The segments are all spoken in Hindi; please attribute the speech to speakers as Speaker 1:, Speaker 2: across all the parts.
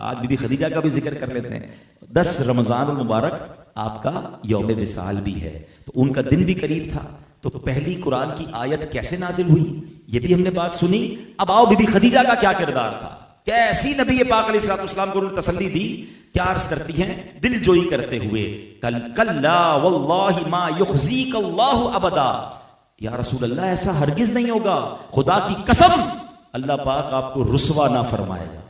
Speaker 1: आज बीबी खदीजा का भी जिक्र कर लेते हैं। 10 रमजान मुबारक आपका यौम विसाल भी है, तो उनका दिन भी करीब था। तो पहली कुरान की आयत कैसे नाजिल हुई, ये भी हमने बात सुनी। अब आओ बीबी खदीजा का क्या किरदार था, कैसी नबी पाक अलैहिस्सलाम को उन्होंने तसल्ली दी, क्या अर्ज करती हैं दिलजोई करते हुए, कल्ला वल्लाहि मा युखज़ीक अल्लाहु अबदा, या रसूल अल्लाह ऐसा हरगिज नहीं होगा, खुदा की कसम अल्लाह पाक आपको रुसवा ना फरमाएगा।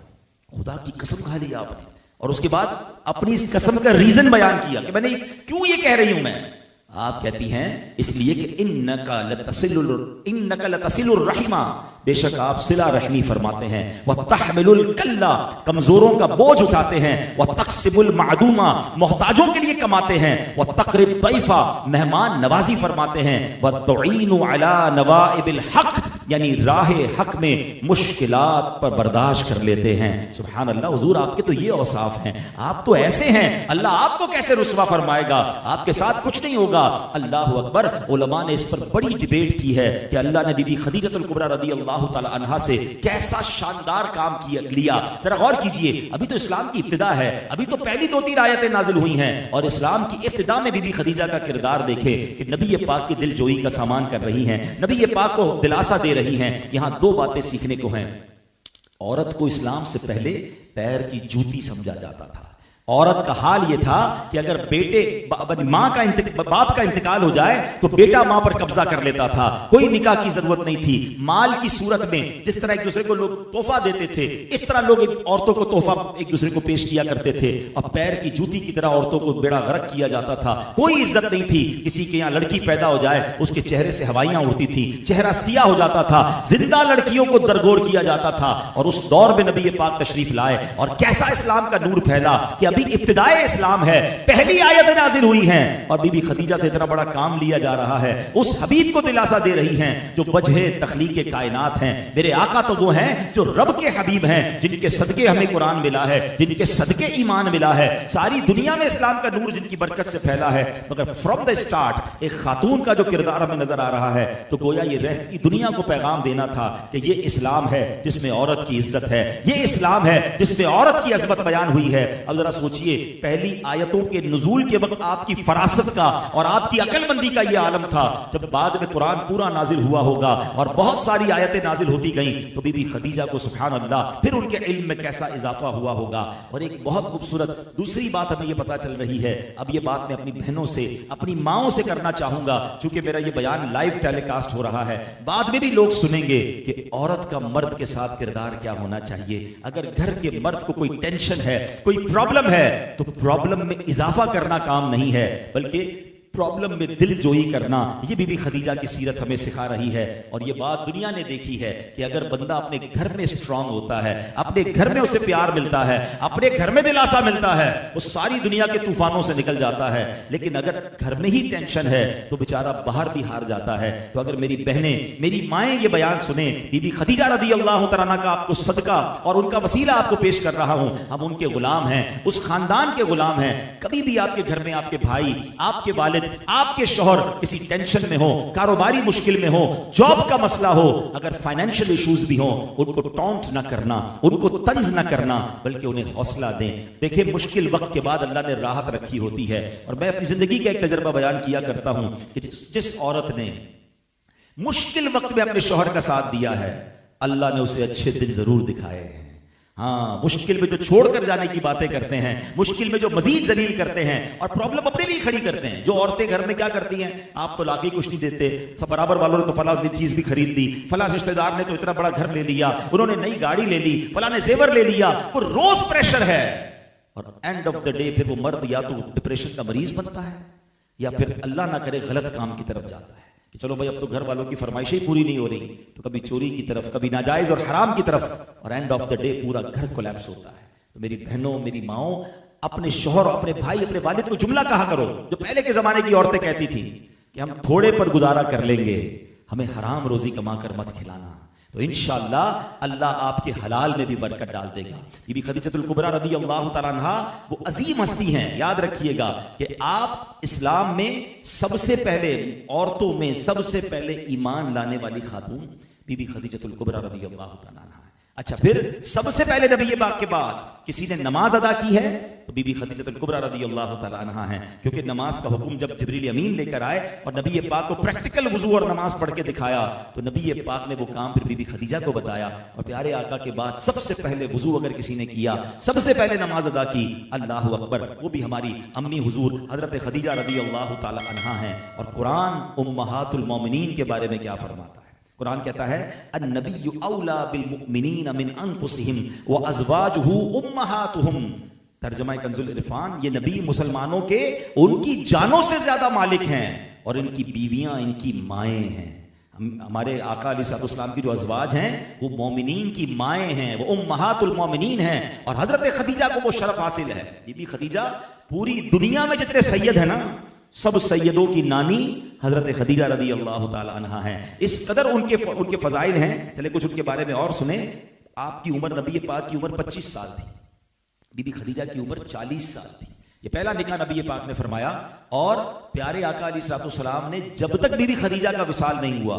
Speaker 1: खुदा की कसम खा लिया आपने, और उसके बाद अपनी इस कसम का रीजन बयान किया कि मैंने क्यों ये कह रही हूं मैं। आप कहती हैं इसलिए कि इन्नका लतसिलुर रहिमा, बेशक आप सिला रहमी फरमाते हैं, वह तहमिलुल कल्ला, कमजोरों का बोझ उठाते हैं, वह तक्सिबुल मादूमा, मोहताजों के लिए कमाते हैं, वह तकरिब तैफा, मेहमान नवाजी फरमाते हैं, वह तुईनु अला नवाइबिल हक, यानी राहे हक में मुश्किलात पर बर्दाश्त कर लेते हैं। सुभान अल्लाह, हुजूर आपके तो ये औसाफ हैं, आप तो ऐसे हैं, अल्लाह आपको कैसे रुसवा फरमाएगा, आपके साथ कुछ नहीं होगा। अल्लाह अकबर। उलमा ने इस पर बड़ी डिबेट की है कि अल्लाह ने बीबी खदीजतुल कुबरा रदियल्लाहु ताला अन्हा से कैसा शानदार काम लिया। जरा गौर कीजिए, अभी तो इस्लाम की इब्तिदा है, अभी तो पहली 2-3 आयतें नाजिल हुई हैं, और इस्लाम की इब्तिदा में बीबी खदीजा का किरदार देखे कि नबी पाक की दिलजोई का सामान कर रही हैं, नबी पाक को दिलासा दे रही हैं। यहां 2 बातें सीखने को हैं। औरत को इस्लाम से पहले पैर की जूती समझा जाता था। औरत का हाल यह था कि अगर बाप का इंतकाल हो जाए तो बेटा मां पर कब्जा कर लेता था, कोई निकाह की जरूरत नहीं थी। माल की सूरत में जिस तरह एक दूसरे को लोग तोहफा देते थे, इस तरह लोग औरतों को तोहफा एक दूसरे को पेश किया करते थे। अब पैर की जूती की तरह औरतों को बेड़ा गर्क किया जाता था, कोई इज्जत नहीं थी। किसी के यहां लड़की पैदा हो जाए, उसके चेहरे से हवाइयां उड़ती थी, चेहरा सिया हो जाता था, जिंदा लड़कियों को दरगोर किया जाता था। और उस दौर में नबी पाक तशरीफ लाए, और कैसा इस्लाम का नूर फैला कि अभी इब्तिदाए इस्लाम है, पहली आयत नाजिल हुई हैं, और बीबी खदीजा से इतना बड़ा काम लिया जा रहा है। उस हबीब को दिलासा दे रही हैं जो वजह तखलीक कायनात हैं। मेरे आका तो वो हैं जो रब के हबीब हैं, जिनके सदके हमें कुरान मिला है, जिनके सदके ईमान मिला है। सारी दुनिया में इस्लाम का नूर जिनकी बरकत से फैला है। मगर फ्रॉम द स्टार्ट एक खातून का जो किरदार हमें नजर आ रहा है, तो गोया ये रहती दुनिया को पैगाम देना था कि ये इस्लाम है जिसमें औरत की इज्जत है, ये इस्लाम है जिसमें औरत की अजमत बयान हुई है। अब जरा सोचिए, पहली आयतों के नुज़ूल के वक्त आपकी फरासत का और आपकी अकलमंदी का यह आलम था। जब बाद में कुरान पूरा नाजिल हुआ होगा और बहुत सारी आयतें नाजिल होती गई, तो बीबी खदीजा को सुभान अल्लाह फिर उनके इल्म में कैसा इजाफा हुआ होगा। और एक बहुत खूबसूरत दूसरी बात हमें यह पता चल रही है। अब यह बात मैं अपनी बहनों से, अपनी माओं से करना चाहूंगा, चूंकि मेरा यह बयान लाइव टेलीकास्ट हो रहा है, बाद में भी लोग सुनेंगे कि औरत का मर्द के साथ किरदार क्या होना चाहिए। अगर घर के मर्द को कोई टेंशन है, कोई प्रॉब्लम है, तो प्रॉब्लम में इजाफा करना काम नहीं है, बल्कि प्रॉब्लम में दिल जोई करना। ये बीबी खदीजा की सीरत हमें सिखा रही है। और ये बात दुनिया ने देखी है कि अगर बंदा अपने घर में स्ट्रांग होता है, अपने घर में उसे प्यार मिलता है, अपने घर में दिलासा मिलता है, वो सारी दुनिया के तूफानों से निकल जाता है। लेकिन अगर घर में ही टेंशन है तो बेचारा बाहर भी हार जाता है। तो अगर मेरी बहनें, मेरी माएं ये बयान सुने, बीबी खदीजा रदियल्लाहु तआला अन्हा का आपको सदका और उनका वसीला आपको पेश कर रहा हूं। हम उनके गुलाम हैं, उस खानदान के गुलाम हैं। कभी भी आपके घर में आपके भाई, आपके वालिद, आपके शौहर किसी टेंशन में हो, कारोबारी मुश्किल में हो, जॉब का मसला हो, अगर फाइनेंशियल इश्यूज भी हो, उनको टॉन्ट ना करना, उनको तंज ना करना, बल्कि उन्हें हौसला दें। देखिए, मुश्किल वक्त के बाद अल्लाह ने राहत रखी होती है। और मैं अपनी जिंदगी का एक तजर्बा बयान किया करता हूं कि जिस औरत ने मुश्किल वक्त में अपने शौहर का साथ दिया है, अल्लाह ने उसे अच्छे दिन जरूर दिखाए हैं। हाँ, मुश्किल में जो छोड़कर जाने की बातें करते हैं, मुश्किल में जो मजीद जलील करते हैं और प्रॉब्लम अपने लिए खड़ी करते हैं। जो औरतें घर में क्या करती हैं, आप तो लाके कुछ नहीं देते, सब बराबर वालों ने तो फला चीज भी खरीद ली, फला रिश्तेदार ने तो इतना बड़ा घर ले लिया, उन्होंने नई गाड़ी ले ली, फला ने जेवर ले लिया, वो रोज प्रेशर है। और एंड ऑफ द डे फिर वो मर्द या तो डिप्रेशन का मरीज बनता है, या फिर अल्लाह ना करे गलत काम की तरफ जाता है कि चलो भाई अब तो घर वालों की फरमाइशें पूरी नहीं हो रही, तो कभी चोरी की तरफ, कभी नाजायज और हराम की तरफ, और एंड ऑफ द डे पूरा घर कोलैप्स होता है। तो मेरी बहनों, मेरी माओ, अपने शौहर, अपने भाई, अपने वालिद को जुमला कहा करो जो पहले के जमाने की औरतें कहती थी कि हम थोड़े पर गुजारा कर लेंगे, हमें हराम रोजी कमा कर मत खिलाना। तो इंशाअल्लाह अल्लाह आपके हलाल में भी बरकत डाल देगा। बीबी खदीजतुल कुबरा रदियल्लाहु तआला अन्हा वो अजीम हस्ती हैं। याद रखिएगा कि आप इस्लाम में सबसे पहले, औरतों में सबसे पहले ईमान लाने वाली खातून बीबी खदीजतुल कुबरा रदियल्लाहु तआला अन्हा है। अच्छा, फिर सबसे पहले नबी पाक के बाद किसी ने नमाज अदा की है तो बीबी खदीजतुल कुबरा रज़ियल्लाहु ताला अन्हा है, क्योंकि नमाज का हुक्म जब जिब्रील अमीन लेकर आए और नबी पाक को प्रैक्टिकल वुजू और नमाज पढ़ के दिखाया तो नबी पाक ने वो काम फिर बीबी खदीजा को बताया। और प्यारे आका के बाद सबसे पहले वुजू अगर किसी ने किया, सबसे पहले नमाज अदा की, अल्लाहु अकबर, वो भी हमारी अम्मी हुजूर हजरत खदीजा रज़ियल्लाहु ताला अन्हा है। और कुरान उम्महातुल मोमिनीन के बारे में क्या फरमाता है? कुरान कहता है अन्नबिय्यु औला बिल मुमिनीन मिन अनफुसिहिम व अज़वाजुहु उम्महातुहुम। तर्जुमा कंजुल इरफान, ये नबी मुसलमानों के उनकी जानों से ज्यादा मालिक हैं और इनकी बीवियां इनकी माएँ हैं। हमारे आका अलैहिस्सलाम की जो अज़वाज हैं वो मोमिनीन की माएँ हैं, वो उम्महातुल मोमिनीन हैं। और हजरत खदीजा को वो शरफ हासिल है। बीबी खदीजा पूरी दुनिया में जितने सैयद है ना, सब सैयदों की नानी हजरत खदीजा रज़ियल्लाहु ताला अन्हा है। इस कदर उनके फजाइल हैं। चले कुछ उनके बारे में और सुने। आपकी उम्र, नबी पाक की उम्र 25 साल थी, बीबी खदीजा की उम्र 40 साल थी। ये पहला निकाह नबी पाक ने फरमाया। और प्यारे आका अलैहिस्सलाम ने जब तक बीबी खदीजा का विसाल नहीं हुआ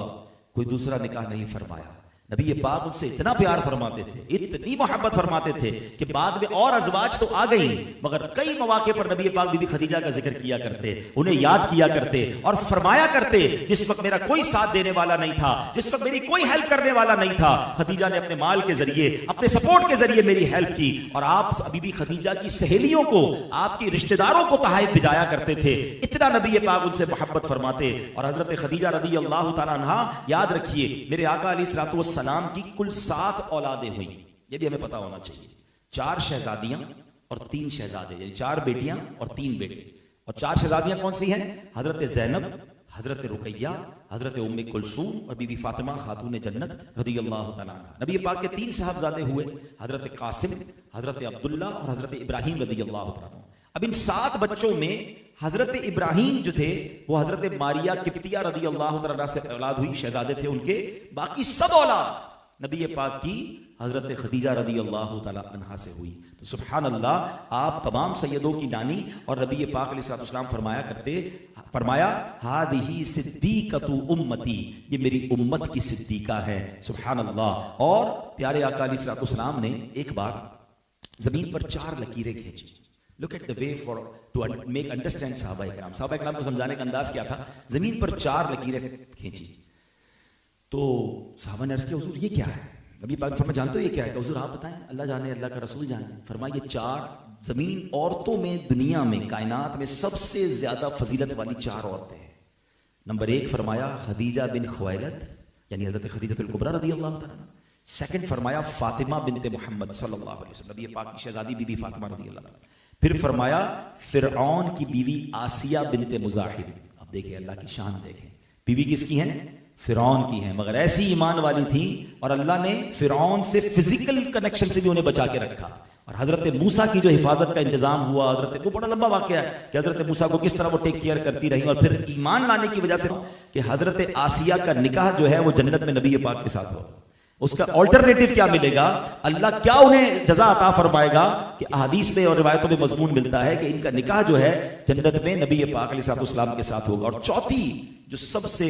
Speaker 1: कोई दूसरा निकाह नहीं फरमाया। नबी पाक उनसे इतना प्यार फरमाते थे, इतनी मोहब्बत फरमाते थे कि बाद में और अज़वाज तो आ गई, मगर कई मौके पर नबी पाक बीबी खदीजा का जिक्र किया करते, उन्हें याद किया करते और फरमाया करते, जिस वक्त मेरा कोई साथ देने वाला नहीं था, जिस वक्त मेरी कोई हेल्प करने वाला नहीं था, खदीजा ने अपने माल के जरिए, अपने सपोर्ट के जरिए मेरी हेल्प की। और आप बीबी खदीजा की सहेलियों को, आपके रिश्तेदारों को तहाइफ भिजाया करते थे। इतना नबी पाक उनसे मोहब्बत फरमाते। और हजरत खदीजा रज़ियल्लाहु ताला अन्हा, याद रखिए, मेरे आका अलैहिस्सलातु सलाम की कुल 7 औलादें हुई, ये भी हमें पता होना चाहिए। 4 शहजादियां और 3 शहजादे, यानी 4 बेटियां और 3 बेटे। और 4 शहजादियां कौन सी हैं? हजरत ज़ैनब, हजरत रुकैया, हजरत उम्मे कुलसूम और बीबी फातिमा खातून जन्नत रज़ियल्लाहु ताला अन्हा। नबी पाक के 3 साहबजादे हुए, हजरत कासिम, हजरत अब्दुल्ला और हजरत इब्राहिम रज़ियल्लाहु ताला। अब इन 7 बच्चों में हजरत इब्राहिम जो थे वो हजरत मारिया किप्तिया रज़ियल्लाहु ताला से औलाद हुई, शहजादे थे उनके। बाकी सब औलाद नबी पाक की हजरत खदीजा रज़ियल्लाहु ताला अन्हा से हुई। तो सुभान अल्लाह, आप तमाम सैयदों की नानी। और नबी पाक अलैहिस्सलाम फरमाया हादिही सिद्दीकतु उम्मती, ये मेरी उम्मत की सिद्दीका है। सुभान अल्लाह। और प्यारे आका अलैहिस्सलाम ने एक बार जमीन पर 4 लकीरें खींची। Look at the way for to make understand सहाबा इकराम। सहाबा इकराम को समझाने का अंदाज क्या था? जमीन पर 4 लकीरें खींची। तो सहाबा ने अर्ज़ किया, हुजूर ये क्या है? नबी पाक फरमाया, जानते हो ये क्या है? हुजूर आप बताएं, अल्लाह जाने, अल्लाह का रसूल जाने। फरमाया, ये 4 जमीन औरतों में, दुनिया में, कायनात में सबसे ज्यादा फजीलत वाली 4 औरतें हैं। नंबर 1 फरमाया खदीजा बिन खुवैलद, यानी हजरत खदीजतुल कुबरा रज़ियल्लाहु ताला। सेकंड फरमाया फातिमा बिनते मोहम्मद सल्लल्लाहु अलैहि वसल्लम, नबी पाक की शहजादी बीबी फातिमा रज़ियल्लाहु ताला। फिर फरमाया फिरऔन की बीवी आसिया बिनते मुज़ाहिब। अब देखिए अल्लाह की शान देखें, बीवी किसकी है? फिरौन की है, मगर ऐसी ईमान वाली थी और अल्लाह ने फिरौन से फिजिकल कनेक्शन से भी उन्हें बचा के रखा। और हजरत मूसा की जो हिफाजत का इंतजाम हुआ, हजरत, वो बड़ा लंबा वाकया है कि हजरत मूसा को किस तरह वो टेक केयर करती रही। और फिर ईमान लाने की वजह से कि हजरत आसिया का निकाह जो है वो जन्नत में नबी पाक के साथ हो, उसका ऑल्टरनेटिव क्या मिलेगा? अल्लाह क्या उन्हें जजा अता फरमाएगा कि अहादीस में और रिवायतों में मजमून मिलता है कि इनका निकाह जो है जन्नत में नबी पाक अलैहिस्सलाम के साथ होगा। और चौथी जो सबसे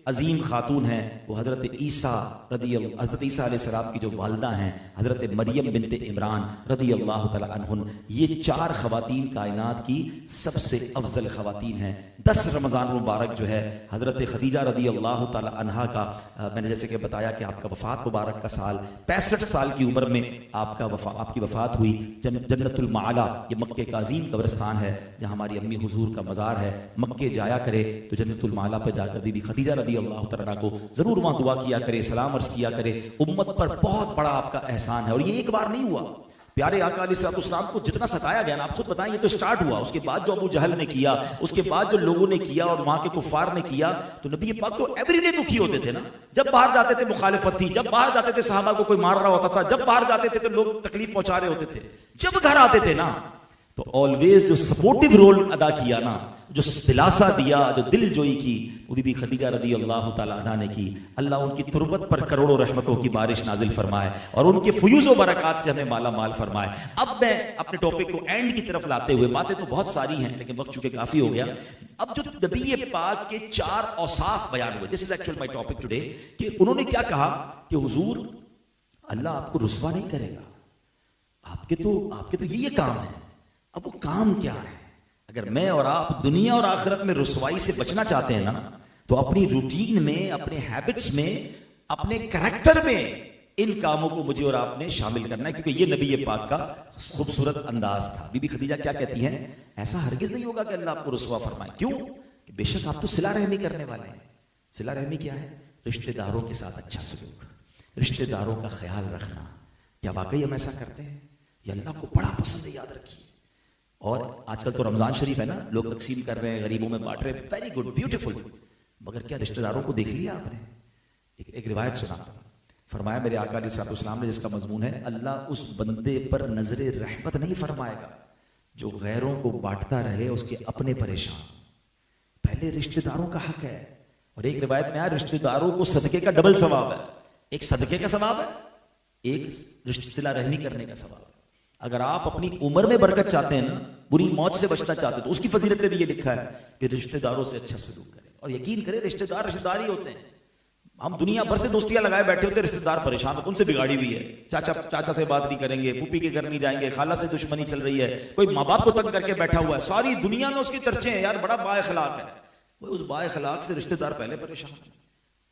Speaker 1: अजीम खातून है वो हजरत ईसा अलैहिस्सलाम की जो वालिदा हैं, हजरत मरियम बिनते इमरान रज़ियल्लाहु ताला अन्हुन। ये 4 खवातीन कायनात की सबसे अफजल खवातीन हैं। 10 रमज़ान मुबारक जो है हजरत खदीजा रज़ियल्लाहु ताला अन्हा का, मैंने जैसे कि बताया कि आपका वफ़ात मुबारक का साल 65 साल की उम्र में आपकी वफ़ात हुई। जन्नतुल माला, ये मक्के का अजीम कब्रिस्तान है जहाँ हमारी अम्मी हुजूर का मज़ार है। मक्के जाया करे तो जन्नतुल माला पर जाकर बीबी खदीजा रज़ियल्लाहु ताला को जरूर वहां दुआ किया करे, सलाम अर्ज किया करे। उम्मत पर बहुत बड़ा आपका एहसान है। और ये एक बार नहीं हुआ, प्यारे आका अलैहिस्सलाम को जितना सताया गया ना, आप खुद बताएं, ये तो स्टार्ट हुआ, उसके बाद जो अबू जहल ने किया, उसके बाद जो लोगों ने किया और वहां के कुफार ने किया, तो नबी पाक तो एवरीडे दुखी होते थे ना। जब बाहर जाते थे मुखालिफत थी, जब बाहर जाते थे सहाबा को कोई मार रहा होता था, जब बाहर जाते थे तो लोग तकलीफ पहुंचा रहे होते थे, जब घर आते थे ना तो ऑलवेज जो सपोर्टिव रोल अदा किया ना, जो दिलासा दिया, जो दिल जोई की, वो बीबी खदीजा रज़ियल्लाहु ताला अन्हा ने की। अल्लाह उनकी तुरबत पर करोड़ों रहमतों की बारिश नाजिल फरमाए और उनके फयूज़ व बरक़ात से हमें माला माल फरमाए। अब मैं अपने टॉपिक को एंड की तरफ लाते हुए, बातें तो बहुत सारी हैं लेकिन वक्त चूंकि काफी हो गया, अब जो नबी पाक के 4 औसाफ बयान हुए, this is actual my topic today, कि उन्होंने क्या कहा कि हुजूर अल्लाह आपको रुस्वा नहीं करेगा। आपके तो ये काम है। अब वो काम क्या है? अगर मैं और आप दुनिया और आखिरत में रुस्वाई से बचना चाहते हैं ना, तो अपनी रूटीन में, अपने हैबिट्स में, अपने कैरेक्टर में इन कामों को मुझे और आपने शामिल करना है, क्योंकि ये नबी पाक का खूबसूरत अंदाज था। बीबी खदीजा क्या कहती हैं? ऐसा हरगिज नहीं होगा कि अल्लाह आपको रुस्वा फरमाए। क्यों? कि बेशक आप तो सिला रहमी करने वाले हैं। सिला रहमी क्या है? रिश्तेदारों के साथ अच्छा सलूक, रिश्तेदारों का ख्याल रखना। क्या वाकई हम ऐसा करते हैं? ये अल्लाह को बड़ा पसंद है, याद रखिए। और आजकल तो रमजान शरीफ है ना, लोग तकसीम कर रहे हैं, गरीबों में बांट रहे हैं, वेरी गुड, ब्यूटीफुल। मगर क्या रिश्तेदारों को देख लिया आपने? एक रिवायत सुनाता हूं। फरमाया मेरे आका अलैहिस्सलाम ने, जिसका मजमून है, अल्लाह उस बंदे पर नजरे रहमत नहीं फरमाएगा जो गैरों को बांटता रहे, उसके अपने परेशान। पहले रिश्तेदारों का हक है। और एक रिवायत में आया, रिश्तेदारों को सदके का डबल सवाब है। एक सदके का सवाब है, एक सिला रहमी करने का सवाब है। अगर आप अपनी उम्र में बरकत चाहते हैं ना, बुरी मौत से बचना चाहते हैं, तो उसकी फजीलत में भी ये लिखा है कि रिश्तेदारों से अच्छा सलूक करें। और यकीन करें, रिश्तेदार रिश्तेदार ही होते हैं। हम दुनिया भर से दोस्तियां लगाए बैठे होते, रिश्तेदार परेशान होते, उनसे बिगाड़ी हुई है। चाचा से बात नहीं करेंगे, पुप्पी के घर नहीं जाएंगे, खाला से दुश्मनी चल रही है, कोई माँ बाप को तंग करके बैठा हुआ है, सारी दुनिया में उसके चर्चे हैं, यार बड़ा बाएखलाक है। वो उस बाएखलाक से रिश्तेदार पहले परेशान है।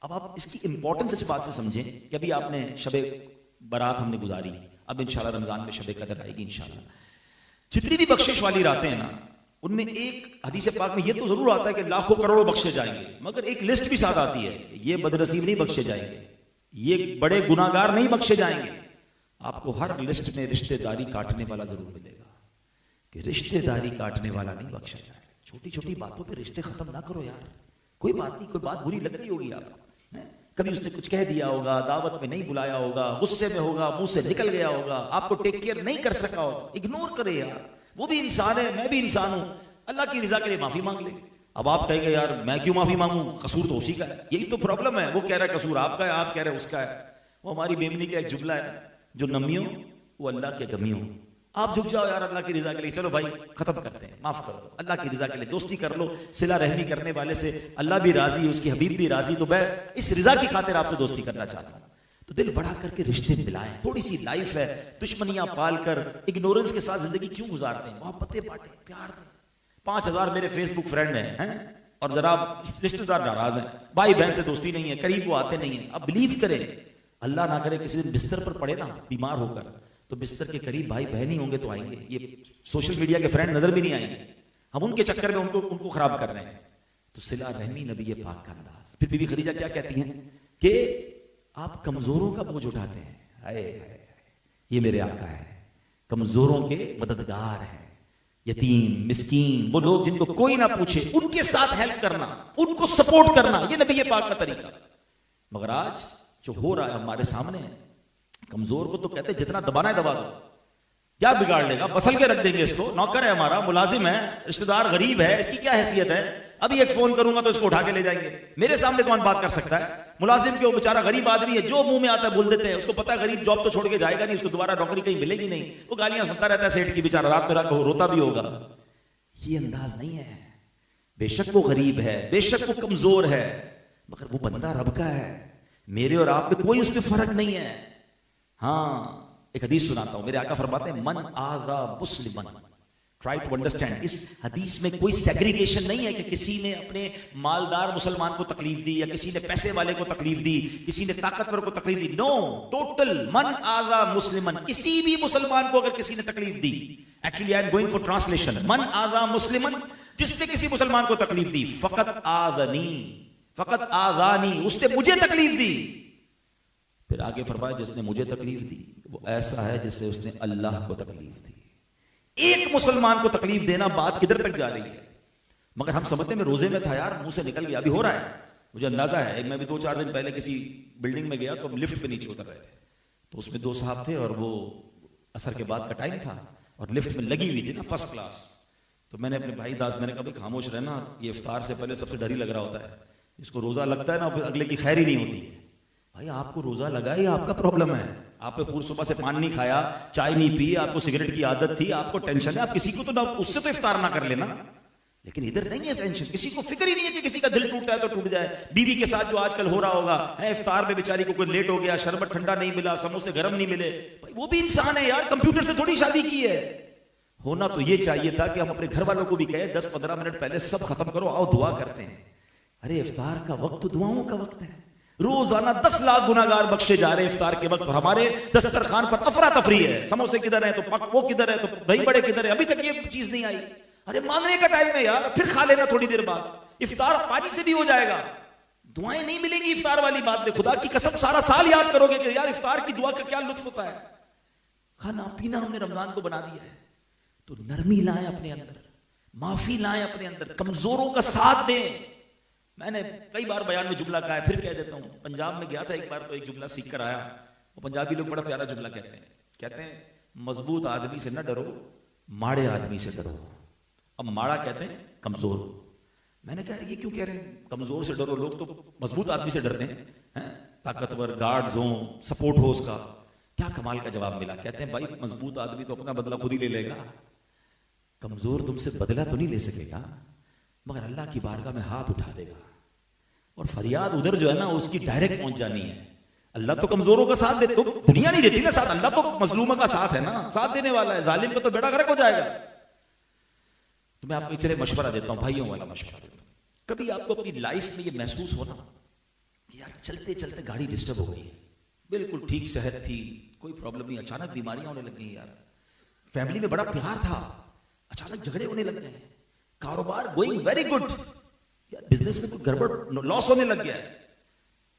Speaker 1: अब आप इसकी इंपॉर्टेंस इस बात से समझें कि अभी आपने शबे बारात हमने गुजारी, अब इंशाल्लाह रमजान में शबे कदर आएगी इंशाल्लाह। जितनी भी बख्शिश वाली रातें हैं ना, उनमें एक हदीस पाक में ये तो जरूर आता है कि लाखों करोड़ों बख्शे जाएंगे, मगर एक लिस्ट भी साथ आती है कि ये बदनसीब नहीं बख्शे जाएंगे, ये बड़े गुनाहगार नहीं बख्शे जाएंगे। आपको हर लिस्ट में रिश्तेदारी काटने वाला जरूर मिलेगा, कि रिश्तेदारी काटने वाला नहीं बख्शा जाए। छोटी छोटी बातों पे रिश्ते खत्म ना करो यार। कोई बात नहीं, कोई बात बुरी लग गई होगी आपको, कभी उसने कुछ कह दिया होगा, दावत में नहीं बुलाया होगा, गुस्से में होगा, मुंह से निकल गया होगा, आपको टेक केयर नहीं कर सका होगा, इग्नोर करे यार, वो भी इंसान है, मैं भी इंसान हूं, अल्लाह की रजा के लिए माफी मांग ले। अब आप कहेंगे यार मैं क्यों माफी मांगू, कसूर तो उसी का है। यही तो प्रॉब्लम है, वो कह रहा है कसूर आपका है, आप कह रहे हैं उसका है। वो हमारी बेमनी का एक जुमला है, जो नमी हो वो अल्लाह के गमी हो। आप झुक जाओ यार अल्लाह की रजा के लिए, चलो भाई खत्म करते हैं, माफ कर दो, अल्लाह की रजा के लिए दोस्ती कर लो। सिला रहमी करने वाले से अल्लाह भी राजी, उसकी हबीब भी राजी, तो मैं इस रजा की खातिर आपसे दोस्ती करना चाहता हूं। तो दिल बढ़ा करके रिश्ते मिलाएं। थोड़ी सी लाइफ है, दुश्मनियां पाल कर इग्नोरेंस के साथ जिंदगी क्यों गुजारते हैं? मोहब्बतें बांटें, प्यार दें। 5000 मेरे फेसबुक फ्रेंड हैं, और जरा रिश्तेदार नाराज हैं, भाई बहन से दोस्ती नहीं है, करीब वो आते नहीं है। अब बिलीव करें, अल्लाह ना करे किसी दिन बिस्तर पर पड़े ना बीमार होकर, तो बिस्तर के करीब भाई बहन ही होंगे तो आएंगे, ये सोशल मीडिया के फ्रेंड नजर भी नहीं आएंगे। हम उनके चक्कर में उनको खराब कर रहे हैं। तो सिला रहमी नबी पाक का अंदाज। फिर बीबी खदीजा क्या कहती हैं कि आप कमजोरों का बोझ उठाते हैं। हाय ये मेरे आका है, कमजोरों के मददगार हैं, यतीम मिस्कीन, वो लोग जिनको कोई ना पूछे उनके साथ हेल्प करना, उनको सपोर्ट करना, ये नबी पाक का तरीका। मगर आज जो हो रहा है हमारे सामने, कमजोर को तो कहते हैं जितना दबाना है दबा दो, क्या बिगाड़ लेगा, बसल के रख देंगे इसको, नौकर है हमारा, मुलाजिम है, रिश्तेदार गरीब है, इसकी क्या हैसियत है, अभी एक फोन करूंगा तो इसको उठा के ले जाएंगे। मेरे सामने कौन बात कर सकता है? मुलाजिम के वो बेचारा गरीब आदमी है, जो मुंह में आता है बोल देते हैं, उसको पता है गरीब जॉब तो छोड़ के जाएगा नहीं, उसको दोबारा नौकरी कहीं मिलेगी नहीं, वो गालियां सुनता रहता है सेठ की, बेचारा रात में रात को रोता भी होगा। ये अंदाज नहीं है। बेशक वो गरीब है, बेशक वो कमजोर है, मगर वो बंदा रब का है। मेरे और आप में कोई उसमें फर्क नहीं है। हाँ, एक हदीस सुनाता हूं, मेरे आका फरमाते हैं मन आज़ा मुस्लिमन, ट्राई टू अंडरस्टैंड। इस हदीस में कोई सेग्रीगेशन नहीं है कि किसी ने अपने मालदार मुसलमान को तकलीफ दी, या किसी ने पैसे वाले को तकलीफ दी, किसी ने ताकतवर को तकलीफ दी। नो, टोटल मन आज़ा मुस्लिमन, किसी भी मुसलमान को अगर किसी ने तकलीफ दी, actually I am going for translation, मन आज़ा मुस्लिमन, जिसने किसी मुसलमान को तकलीफ दी, फकत आज़नी, फकत आज़ानी, उसने मुझे तकलीफ दी। फिर आगे फरमाया जिसने मुझे तकलीफ दी वो ऐसा है जिससे उसने अल्लाह को तकलीफ दी। एक मुसलमान को तकलीफ देना बात किधर तक जा रही है? मगर हम समझते हैं मैं रोजे में था यार, मुंह से निकल गया, अभी हो रहा है, मुझे अंदाजा है। मैं भी 2-4 दिन पहले किसी बिल्डिंग में गया तो हम लिफ्ट पे नीचे उतर रहे थे, तो उसमें 2 साहब थे और वो असर के बाद का टाइम था और लिफ्ट में लगी हुई थी ना फर्स्ट क्लास। तो मैंने अपने भाई दास, मैंने कहा भाई खामोश रहना, ये इफ्तार से पहले सबसे डर ही लग रहा होता है, इसको रोजा लगता है ना फिर अगले की खैर ही नहीं होती। भाई आपको रोजा लगा, ये आपका प्रॉब्लम है, आपने पूरी सुबह से पानी नहीं खाया, चाय नहीं पी, आपको सिगरेट की आदत थी, आपको टेंशन है, आप किसी को तो ना उससे तो इफ्तार ना कर लेना। लेकिन इधर नहीं है टेंशन, किसी को फिक्र ही नहीं है कि किसी का दिल टूटा है तो टूट जाए। बीवी के साथ जो आजकल हो रहा होगा है, इफ्तार में बेचारी को कोई लेट हो गया, शरबत ठंडा नहीं मिला, समोसे गर्म नहीं मिले, वो भी इंसान है यार, कंप्यूटर से थोड़ी शादी की है। होना तो ये चाहिए था कि हम अपने घर वालों को भी कहें 10-15 मिनट पहले सब खत्म करो, आओ दुआ करते हैं। अरे इफ्तार का वक्त तो दुआओं का वक्त है, रोजाना 10 लाख गुनाहगार बख्शे जा रहे हैं इफ्तार के वक्त, और हमारे दस्तरखान पर अफरा तफरी है, समोसे किधर है तो वो किधर है तो दही बड़े किधर है, अभी तक ये चीज नहीं आई। अरे मांगने का टाइम है यार, फिर खा लेना थोड़ी देर बाद। इफ्तार पानी से भी हो जाएगा, दुआएं नहीं मिलेंगी इफ्तार वाली बात में। खुदा की कसम सारा साल याद करोगे कि यार इफ्तार की दुआ का क्या लुत्फ होता है। खाना पीना हमने रमजान को बना दिया है, तो नरमी लाएं अपने अंदर, माफी लाएं अपने अंदर, कमजोरों का साथ दें। मैंने कई बार बयान में जुमला कहा है, फिर कह देता हूं। पंजाब में गया था एक बार, तो एक जुमला सीख कर आया। वो पंजाबी लोग बड़ा प्यारा जुमला कहते हैं मजबूत आदमी से न डरो, माड़े आदमी से डरो। अब माड़ा कहते हैं कमजोर। मैंने कहा ये क्यों कह रहे हैं कमजोर से डरो, लोग तो मजबूत आदमी से डरते हैं, ताकतवर, गार्ड्स हो, सपोर्ट हो उसका। क्या कमाल का जवाब मिला। कहते हैं भाई मजबूत आदमी तो अपना बदला खुद ही ले लेगा, कमजोर तुमसे बदला तो नहीं ले सकेगा, मगर अल्लाह की बारगाह में हाथ उठा देगा। और फरियाद उधर जो है ना उसकी डायरेक्ट पहुंच जानी है। अल्लाह तो कमजोरों का साथ देते, तो दुनिया नहीं देती ना साथ, अल्लाह तो मजलूमों का साथ है ना, साथ देने वाला है। जालिम का तो बेड़ा गर्क हो जाएगा। तो मैं आपको चले मशवरा देता हूं, भाइयों वाला मशवरा देता हूं। कभी आपको अपनी लाइफ में ये महसूस होना यार चलते चलते गाड़ी डिस्टर्ब हो गई है, बिल्कुल ठीक सेहत थी, कोई प्रॉब्लम नहीं, अचानक बीमारियां होने लग गई यार, फैमिली में बड़ा प्यार था, अचानक झगड़े होने लग गए, कारोबार गोइंग वेरी गुड, यार बिजनेस में कुछ गड़बड़, लॉस होने लग गया है।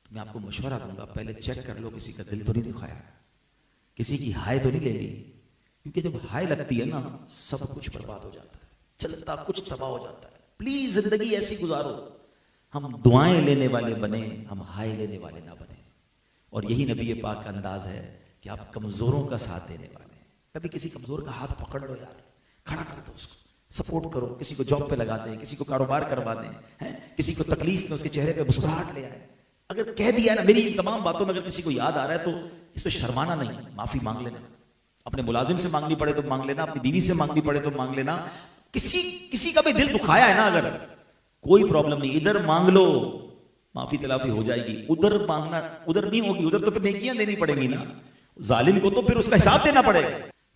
Speaker 1: तो मैं आपको मशवरा दूंगा, पहले चेक कर लो किसी का दिल तो नहीं दुखाया, किसी की हाय तो नहीं ले ली, क्योंकि जब हाय लगती है ना सब कुछ बर्बाद हो जाता है, चलता कुछ तबाह हो जाता है। प्लीज जिंदगी ऐसी गुजारो, हम दुआएं लेने वाले बने, हम हाय लेने वाले ना बने। और यही नबी पाक का अंदाज है कि आप कमजोरों का साथ देने वाले हैं। कभी किसी कमजोर का हाथ पकड़ लो यार, खड़ा कर दो उसको, सपोर्ट करो, किसी को जॉब पे लगा दें, किसी को कारोबार करवा दें, हैं, किसी को तकलीफ में उसके चेहरे पे मुस्कुराहट ले आए। अगर कह दिया ना, मेरी इन तमाम बातों में अगर किसी को याद आ रहा है तो इसमें शर्माना नहीं, माफी मांग लेना। अपने मुलाजिम से मांगनी पड़े तो मांग लेना, अपनी बीवी से मांगनी पड़े तो मांग लेना। किसी का भी दिल दुखाया है ना, अगर कोई प्रॉब्लम नहीं, इधर मांग लो, माफी तलाफी हो जाएगी। उधर मांगना, उधर नहीं होगी, उधर तो फिर नेकियां देनी पड़ेंगी ना, जालिम को तो फिर उसका हिसाब देना पड़ेगा।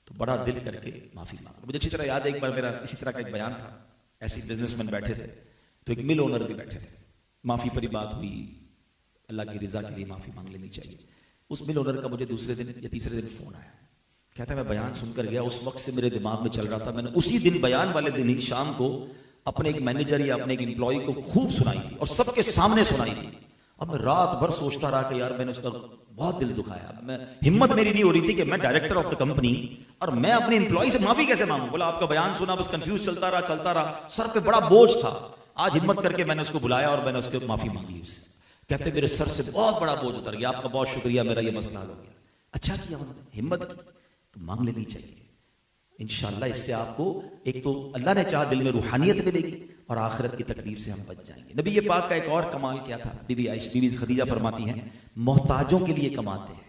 Speaker 1: तो बड़ा दिल करके माफी मांगो। मुझे अच्छी तरह याद है, एक बार मेरा इसी तरह का एक बयान था, ऐसे बिजनेसमैन बैठे थे, तो एक मिल ओनर भी बैठे थे, माफी पर बात हुई, अल्लाह की रिजा के लिए माफी मांग लेनी चाहिए। उस मिल ओनर का मुझे दूसरे दिन या तीसरे दिन फोन आया, कहता है मैं बयान सुनकर गया, उस वक्त से मेरे दिमाग में चल रहा था, मैंने उसी दिन बयान वाले दिन ही शाम को अपने एक मैनेजर या अपने एक एम्प्लॉय को खूब सुनाई थी और सबके सामने सुनाई थी। अब मैं रात भर सोचता रहा कि यार मैंने उसका बहुत दिल दुखाया। मैं हिम्मत मेरी नहीं हो रही थी कि मैं डायरेक्टर ऑफ द कंपनी और मैं अपने एम्प्लॉय से माफी कैसे मांगू। बोला आपका बयान सुना, बस कंफ्यूज चलता रहा, सर पे बड़ा बोझ था। आज हिम्मत करके मैंने उसको बुलाया और मैंने उसके माफी मांगी उससे। कहते मेरे सर से बहुत बड़ा बोझ उतर गया, आपका बहुत शुक्रिया, मेरा ये मसला हल हो गया। अच्छा किया उन्होंने, हिम्मत की, तो मांग लेनी चाहिए। इंशाअल्लाह इससे आपको एक तो अल्लाह ने चाहा दिल में रूहानियत मिलेगी और आखिरत की तकलीफ से हम बच जाएंगे। नबी ये पाक का एक और कमाल क्या था, बीबी खदीजा फरमाती हैं मोहताजों के लिए कमाते हैं,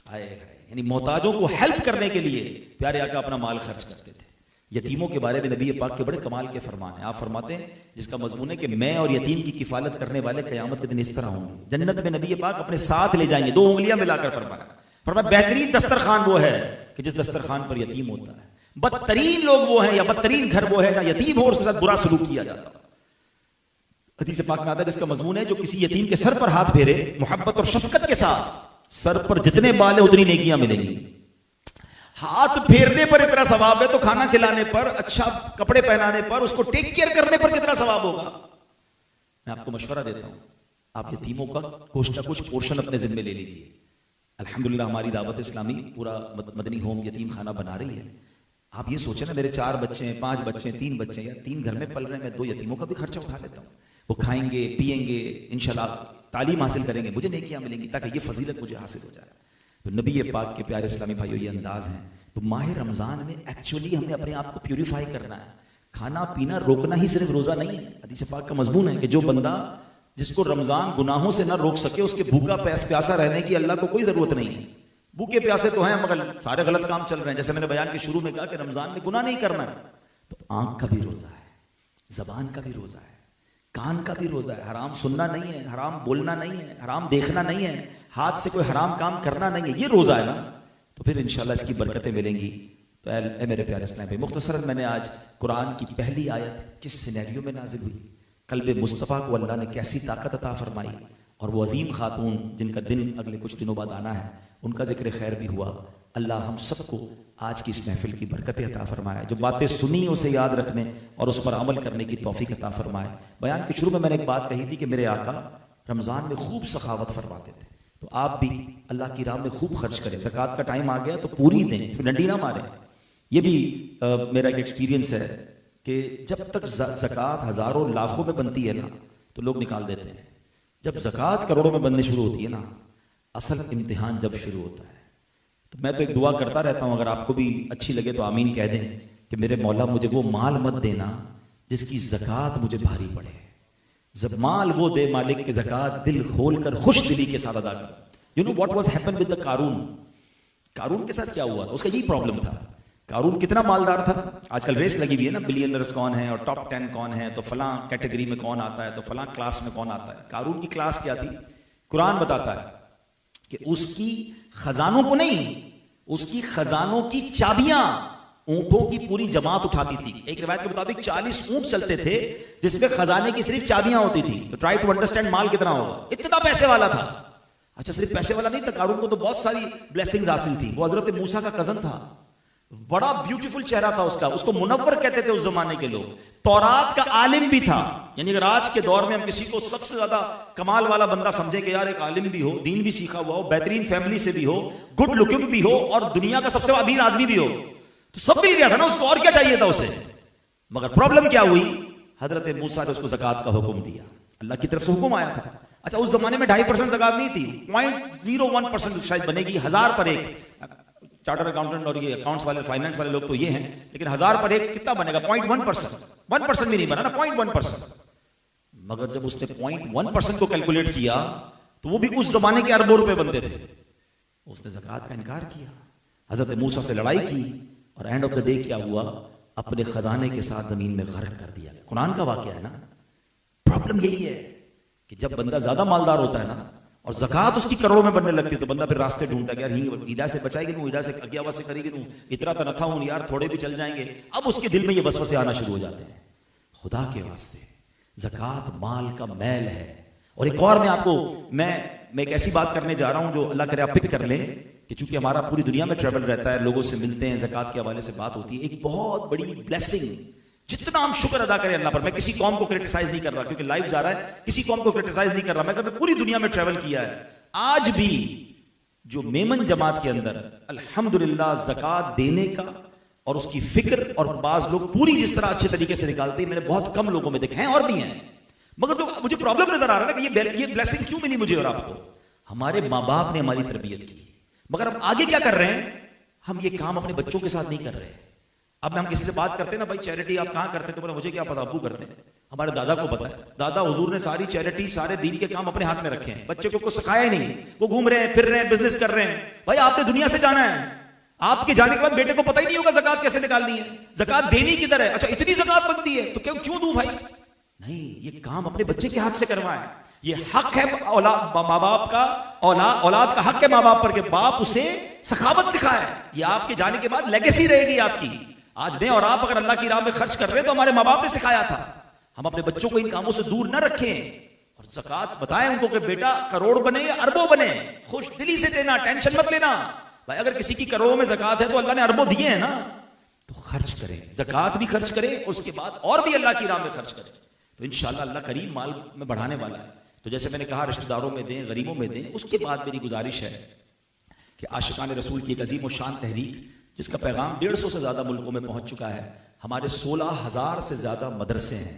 Speaker 1: आए यानी मोहताजों को हेल्प करने के लिए प्यारे आका अपना माल खर्च करते थे। यतीमों के बारे में नबी पाक के बड़े कमाल के फरमान है। आप फरमाते हैं जिसका मजमून है कि मैं और यतीम की किफालत करने वाले क़यामत के दिन इस तरह होंगे, जन्नत में नबी पाक अपने साथ ले जाएंगे, 2 उंगलियां मिलाकर फरमाया बेहतरीन दस्तरखान वो है कि जिस दस्तरखान पर यतीम होता है। बदतरीन लोग वो हैं या बदतरीन घर वो है जहां यतीम हो और उसके साथ बुरा सलूक किया जाता है। हदीस पाक में आता है जिसका मजमून है जो किसी यतीम के सर पर हाथ फेरे मोहब्बत और शफकत के साथ, सर पर जितने बाल है उतनी नेकियां मिलेंगी। हाथ फेरने पर इतना सवाब है तो खाना खिलाने पर, अच्छा कपड़े पहनाने पर, उसको टेक केयर करने पर कितना सवाब होगा। मैं आपको मशवरा देता हूं, आप यतीमों का कुछ ना कुछ पोर्शन अपने जिम्मे ले लीजिए। अल्हम्दुलिल्लाह हमारी दावत इस्लामी पूरा मदनी होम यतीम खाना बना रही है। आप ये सोचे ना मेरे 4 बच्चे हैं, 5 बच्चे हैं, 3 बच्चे हैं, 3 घर में पल रहे हैं, मैं 2 यतीमों का भी खर्चा उठा लेता हूँ। वो खाएंगे पिएंगे, इंशाल्लाह तालीम हासिल करेंगे, मुझे नेकियां मिलेंगी, ताकि ये फजीलत मुझे हासिल हो जाए। तो नबी पाक के प्यारे इस्लामी भाइयों ये अंदाज है। तो माह रमजान में एक्चुअली हमने अपने आप को प्यूरिफाई करना है। खाना पीना रोकना ही सिर्फ रोजा नहीं है। हदीस पाक का मजमून है कि जो बंदा जिसको रमजान गुनाहों से ना रोक सके उसके भूखा प्यासा रहने की अल्लाह को कोई जरूरत नहीं है। भूखे प्यासे तो हैं मगर सारे गलत काम चल रहे हैं। जैसे मैंने बयान के शुरू में कहा कि रमजान में गुनाह नहीं करना है, तो आंख का भी रोजा है, जबान का भी रोजा है, कान का भी रोजा है। हराम सुनना नहीं है, हराम बोलना नहीं है, हराम देखना नहीं है, हाथ से कोई हराम काम करना नहीं है, ये रोजा है ना। तो फिर इंशाल्लाह इसकी बरकतें मिलेंगी। तो ए मेरे प्यारे इस्लाम भाई, मुख्तसरन मैंने आज कुरान की पहली आयत किस सिनेरियो में नाजिल हुई, कल्बे मुस्तफ़ा को अल्लाह ने कैसी ताकत अता फरमाई, और वो अजीम खातून जिनका दिन अगले कुछ दिनों बाद आना है, उनका जिक्र खैर भी हुआ। अल्लाह हम सबको आज की इस महफिल की बरकतें अता फरमाए, जो बातें सुनी उसे याद रखने और उस पर अमल करने की तौफीक अता फरमाए। बयान के शुरू में मैंने एक बात कही थी कि मेरे आका रमज़ान में खूब सखावत फरमाते थे, तो आप भी अल्लाह की राह में खूब खर्च करें। ज़कात का टाइम आ गया तो पूरी दें, इसमें डंडी ना मारें। ये भी मेरा एक एक्सपीरियंस है कि जब तक ज़कात हज़ारों लाखों में बनती है ना तो लोग निकाल देते हैं, जब ज़कात करोड़ों में बनने शुरू होती है ना, असल इम्तिहान जब शुरू होता है। तो मैं तो एक दुआ करता रहता हूँ, अगर आपको भी अच्छी लगे तो आमीन कह दें कि मेरे मौला मुझे वो माल मत देना जिसकी ज़कात मुझे भारी पड़े। जब माल वो दे मालिक के ज़कात दिल खोल कर खुश दिली के साथ अदा कर। You know what was happen with the कारून। कारून के साथ क्या हुआ था, उसका यही प्रॉब्लम था। कारून कितना मालदार था। आजकल रेस लगी हुई है ना, बिलियनर्स कौन है और टॉप 10 कौन है, तो फलां कैटेगरी में कौन आता है, तो फलां क्लास में कौन आता है। कारून की क्लास क्या थी, कुरान बताता है कि उसकी खजानों को नहीं, उसकी खजानों की चाबियां ऊंटों की पूरी जमात उठाती थी। एक रिवायत के मुताबिक 40 ऊंट चलते थे जिसमें खजाने की सिर्फ चाबियां होती थी। तो ट्राई टू अंडरस्टैंड माल कितना होगा, इतना पैसे वाला था। अच्छा, सिर्फ पैसे वाला नहीं था, कारून को तो बहुत सारी ब्लेसिंग्स हासिल थी। वो हजरत मूसा का कजन था, बड़ा ब्यूटीफुल चेहरा था उसका, उसको मुनव्वर कहते थे उस जमाने के लोग। तौरात का आलिम भी था। यानी अगर आज के दौर में हम किसी को सबसे ज्यादा कमाल वाला बंदा समझे कि यार एक आलिम भी हो, दीन भी सीखा हुआ हो, बेहतरीन फैमिली से भी हो, गुड लुकिंग भी हो और दुनिया का सबसे अमीर आदमी भी हो, तो सब मिल गया था ना उसको, और क्या चाहिए था उसे। मगर प्रॉब्लम क्या हुई, हजरत मूसा ने उसको ज़कात का हुक्म दिया, अल्लाह की तरफ से हुक्म आया था। अच्छा, उस जमाने में 2.5% ज़कात नहीं थी, 0.01% शायद बनेगी, 1000 पर एक। चार्टर अकाउंटेंट और ये अकाउंट्स वाले फाइनेंस वाले लोग तो ये हैं, लेकिन 1000 पर एक कितना बनेगा, 0.1%। 1% भी नहीं बना ना, 0.1%। मगर जब उसने 0.1% को कैलकुलेट किया तो वो भी उस जमाने के अरबों रुपए बनते थे। उसने ज़कात का इनकार किया, हजरत मूसा से लड़ाई की, और एंड ऑफ द डे क्या हुआ, अपने खजाने के साथ जमीन में गर्क कर दिया। कुरान का वाकया है ना। प्रॉब्लम यही है कि जब बंदा ज्यादा मालदार होता है ना और ज़कात उसकी करोड़ों में बनने लगती है तो बंदा फिर रास्ते ढूंढता है, यार ईदा से बचाएगी नू, ईदा से अज्ञावा से करेगी नू, इतना तो न था हूं यार, थोड़े भी चल जाएंगे। अब उसके दिल में ये वसवसे आना शुरू हो जाते हैं। खुदा के वास्ते ज़कात माल का मैल है। और एक और मैं आपको मैं एक ऐसी बात करने जा रहा हूं जो अल्लाह करे आप पिक कर लें कि चूंकि हमारा पूरी दुनिया में ट्रैवल रहता है, लोगों से मिलते हैं, ज़कात के हवाले से बात होती है, एक बहुत बड़ी ब्लेसिंग, जितना हम शुक्र अदा करें अल्लाह पर। मैं किसी कौम को क्रिटिसाइज नहीं कर रहा क्योंकि लाइव जा रहा है, किसी कौम को क्रिटिसाइज नहीं कर रहा। मैं कभी पूरी दुनिया में ट्रैवल किया है, आज भी जो मेमन जमात के अंदर अल्हम्दुलिल्लाह ज़कात देने का और उसकी फिक्र, और बाज लोग पूरी जिस तरह अच्छे तरीके से निकालते हैं, मैंने बहुत कम लोगों में देखे हैं, और भी हैं। मगर तो मुझे प्रॉब्लम नजर आ रहा है ना कि ये ब्लेसिंग क्यों मिली मुझे और आपको। हमारे माँ बाप ने हमारी तरबियत की, मगर हम आगे क्या कर रहे हैं, हम ये काम अपने बच्चों के साथ नहीं कर रहे। अब हम किसी से बात करते हैं ना, भाई चैरिटी आप कहां करते हैं, तो बोला मुझे क्या पता, अब्बू करते हैं। हमारे दादा को पता है, दादा हुजूर ने सारी चैरिटी, सारे दीन के काम अपने हाथ में रखे हैं, बच्चे को सिखाया ही नहीं। वो घूम रहे हैं, फिर रहे हैं, बिजनेस कर रहे हैं। भाई आपने दुनिया से जाना है, आपके जाने के बाद बेटे को पता ही नहीं होगा ज़कात कैसे निकालनी है, ज़कात देनी किधर है। अच्छा, इतनी ज़कात बनती है तो क्यों दूं भाई। नहीं, ये काम अपने बच्चे के हाथ से करवाएं। ये हक है माँ बाप का, औलाद का हक है माँ बाप पर कि बाप उसे सखावत सिखाए। ये आपके जाने के बाद लेगेसी रहेगी आपकी। आज मैं और आप अगर अल्लाह की राह में खर्च कर रहे हैं तो हमारे माँ बाप ने सिखाया था। हम अपने बच्चों को इन कामों से दूर न रखें और ज़कात बताएं उनको कि बेटा करोड़ बने या अरबों बने, खुश दिली से देना, टेंशन मत लेना। भाई अगर किसी की करोड़ों में ज़कात है तो अल्लाह ने अरबों दिए हैं ना, तो खर्च करें, ज़कात भी खर्च करें, उसके बाद और भी अल्लाह की राह में खर्च करें, तो इंशाअल्लाह अल्लाह करीम माल में बढ़ाने वाला है। तो जैसे मैंने कहा रिश्तेदारों में दें, गरीबों में दें। उसके बाद मेरी गुजारिश है कि आशिकान रसूल की एक अजीम और शान तहरीक, जिसका पैगाम 150 से ज़्यादा मुल्कों में पहुंच चुका है, हमारे 16,000 से ज़्यादा मदरसे हैं।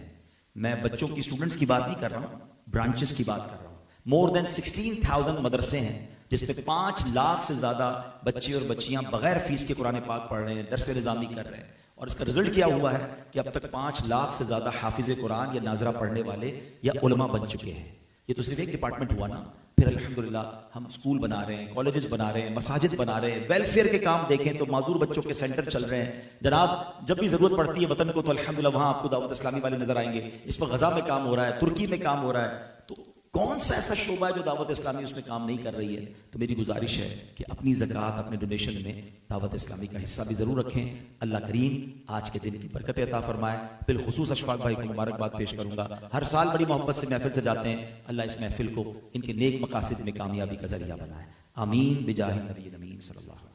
Speaker 1: मैं बच्चों की, स्टूडेंट्स की बात नहीं कर रहा हूँ, ब्रांचेस की बात कर रहा हूँ। मोर देन 16,000 मदरसे हैं जिसमें 5 लाख से ज़्यादा बच्चे और बच्चियाँ बगैर फीस के कुरान पाक पढ़ रहे हैं, दरस निज़ामी कर रहे हैं। और इसका रिजल्ट क्या हुआ है कि अब तक 5 लाख से ज़्यादा हाफिज़ कुरान या नाजरा पढ़ने वाले या उलमा बन चुके हैं। ये तो सिर्फ एक डिपार्टमेंट हुआ ना, फिर अल्हम्दुलिल्लाह हम स्कूल बना रहे हैं, कॉलेजेस बना रहे हैं, मसाजिद बना रहे हैं, वेलफेयर के काम देखें तो माजूर बच्चों के सेंटर चल रहे हैं जनाब। जब भी जरूरत पड़ती है वतन को तो अल्हम्दुलिल्लाह वहां आपको दावत इस्लामी वाले नजर आएंगे। इस वक्त गजा में काम हो रहा है, तुर्की में काम हो रहा है, तो कौन सा ऐसा शोबा है जो दावत इस्लामी उसमें काम नहीं कर रही है? तो मेरी गुजारिश है कि अपनी ज़कात, अपने डोनेशन में दावत इस्लामी का हिस्सा भी ज़रूर रखें। अल्लाह करीम आज के दिन की बरकत अता फरमाए। बिलखुसूस अशफाक भाई को मुबारकबाद पेश करूंगा, हर साल बड़ी मोहब्बत से महफिल से जाते हैं। अल्लाह इस महफिल को इनके नेक मकासद में कामयाबी का जरिया बनाए। आमीन बिजाहि नबी अमीन सल्लल्लाहु अलैहि वसल्लम।